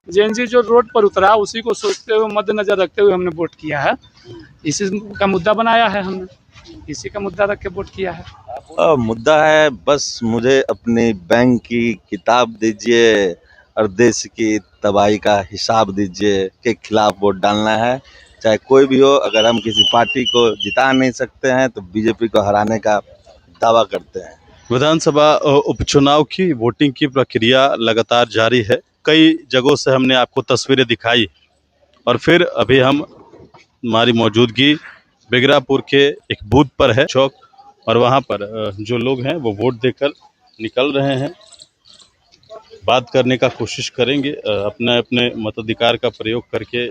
JNG जो road पर उतरा उसी को सोचते हुए मद्देनजर रखते हुए हमने वोट किया है। इसी का मुद्दा बनाया है हमने, इसी का मुद्दा रख के वोट किया है। मुद्दा है बस मुझे अपनी बैंक की किताब दीजिए और देश की तबाही का हिसाब दीजिए के खिलाफ वोट डालना है। चाहे कोई भी हो, अगर हम किसी पार्टी को जिता नहीं सकते हैं तो बीजेपी को हराने का दावा करते हैं। विधानसभा उपचुनाव की वोटिंग की प्रक्रिया लगातार जारी है। कई जगहों से हमने आपको तस्वीरें दिखाई और फिर अभी हमारी मौजूदगी बिगरापुर के एक बूथ पर है चौक, और वहां पर जो लोग हैं वो वोट देकर निकल रहे हैं। बात करने का कोशिश करेंगे, अपने अपने मताधिकार का प्रयोग करके।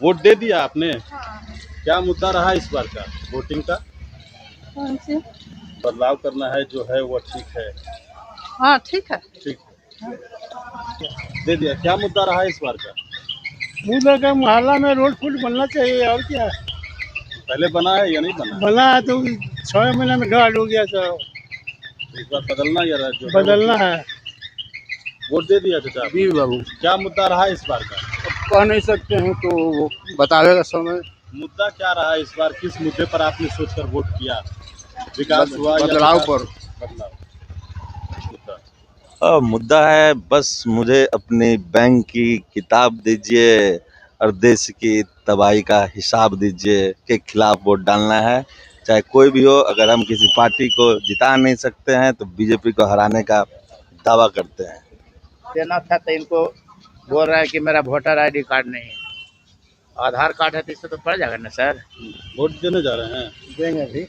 वोट दे दिया आपने? क्या मुद्दा रहा इस बार का वोटिंग का? कौन सी? बदलाव करना है जो है वो ठीक है। हाँ ठीक है। ठीक है, दे दिया। क्या मुद्दा रहा इस बार का? मुद्दा का मोहल्ला में रोड फुट बनना चाहिए, और क्या। पहले बना है या नहीं बना? बना है तो 6 महीने में घाट हो गया, तो इस बार बदलना या जो बदलना है। वोट दे दिया चाचा? वीर बाबू क्या मुद्दा रहा इस बार का? कह नहीं सकते हैं, तो वो बतावेगा समय। मुद्दा क्या रहा इस बार? किस मुद्दे पर आपने सोचकर वोट किया? विकास हुआ या बदलाव पर। बदलाव मुद्दा? मुद्दा है बस मुझे अपनी बैंक की किताब दीजिए और देश की तबाही का हिसाब दीजिए के खिलाफ वोट डालना है। चाहे कोई भी हो, अगर हम किसी पार्टी को जिता नहीं सकते हैं तो बीजेपी को हराने का दावा करते हैं। देना था तो इनको बोल रहा है कि मेरा वोटर आईडी कार्ड नहीं है, आधार कार्ड है तो इससे तो पड़ जाएगा ना सर। वोट देने जा रहे हैं? देंगे भी।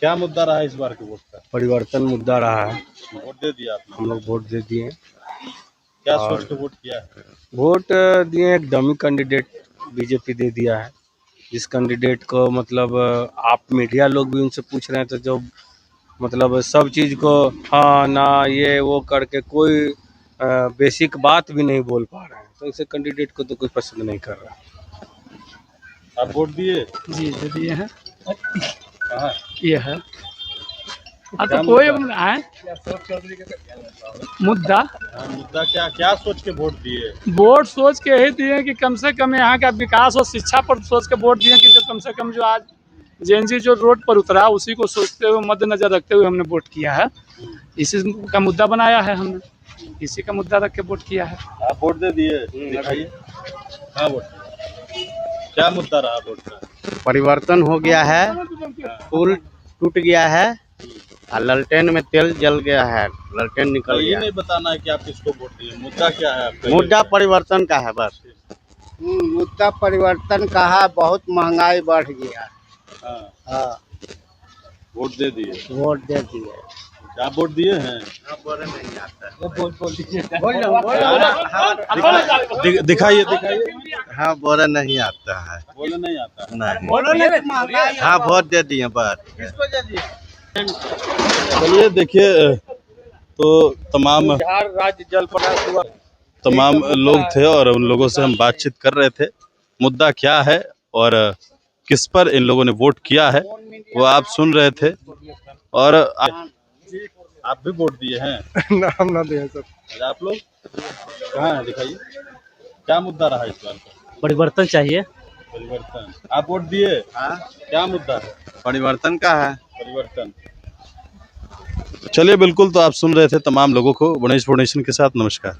क्या मुद्दा रहा इस बार के वोट का? परिवर्तन मुद्दा रहा है। वोट दे दिया आपने? हम लोग वोट दे दिए। क्या सोच के वोट किया है? वोट दिए, एक डमी कैंडिडेट बीजेपी दे दिया है। जिस कैंडिडेट को मतलब आप मीडिया लोग भी उनसे पूछ रहे हैं, तो जो मतलब सब चीज़ को हाँ ना ये वो करके कोई बेसिक बात भी नहीं बोल पा रहे हैं, तो ऐसे कैंडिडेट को तो कोई पसंद नहीं कर रहा। आप वोट दिए? जी दे दिए हैं। कहाँ? ये है। हाँ क्या तो कोई मुद्दा? है मुद्दा। हाँ, मुद्दा क्या क्या सोच के वोट दिए? वोट सोच के ही दिए कि कम से कम यहाँ का विकास और शिक्षा पर सोच के वोट दिए कि जो कम से कम जो आज जेएनजी जो रोड पर उतरा उसी को सोचते हुए मद्देनजर रखते हुए हमने वोट किया है। इसी का मुद्दा बनाया है हमने, इसी का मुद्दा रख के वोट किया है। आप वोट दे दिए? दिखाइए। हाँ, वोट क्या मुद्दा रहा वोट का? परिवर्तन हो गया है, पुल टूट गया है और ललटेन में तेल जल गया है, ललटेन निकल ये गया। नहीं बताना है कि आप किसको वोट दिए। मुद्दा क्या है आपका? मुद्दा परिवर्तन का है बस। मुद्दा परिवर्तन का है, बहुत महंगाई बढ़ गया। हाँ, हाँ वोट दे दिए? वोट दे दिए। आप वोट दिए हैं? दिखाइए दिखाइए। हाँ बोले नहीं आता है। बोले नहीं आता? नहीं। हाँ वोट दे दिए बस। चलिए देखिए, तो तमाम राज्य जल लोग थे और उन लोगों से हम बातचीत कर रहे थे। मुद्दा क्या है और किस पर इन लोगों ने वोट किया है वो आप सुन रहे थे। और आप भी वोट दिए हैं? नाम ना दे सर। आप लोग कहाँ हैं? दिखाइए। क्या मुद्दा रहा इस बार का? परिवर्तन चाहिए। परिवर्तन। आप वोट दिए? हाँ क्या मुद्दा है? परिवर्तन का है। परिवर्तन। चलिए बिल्कुल, तो आप सुन रहे थे तमाम लोगों को। गणेश फाउंडेशन के साथ नमस्कार।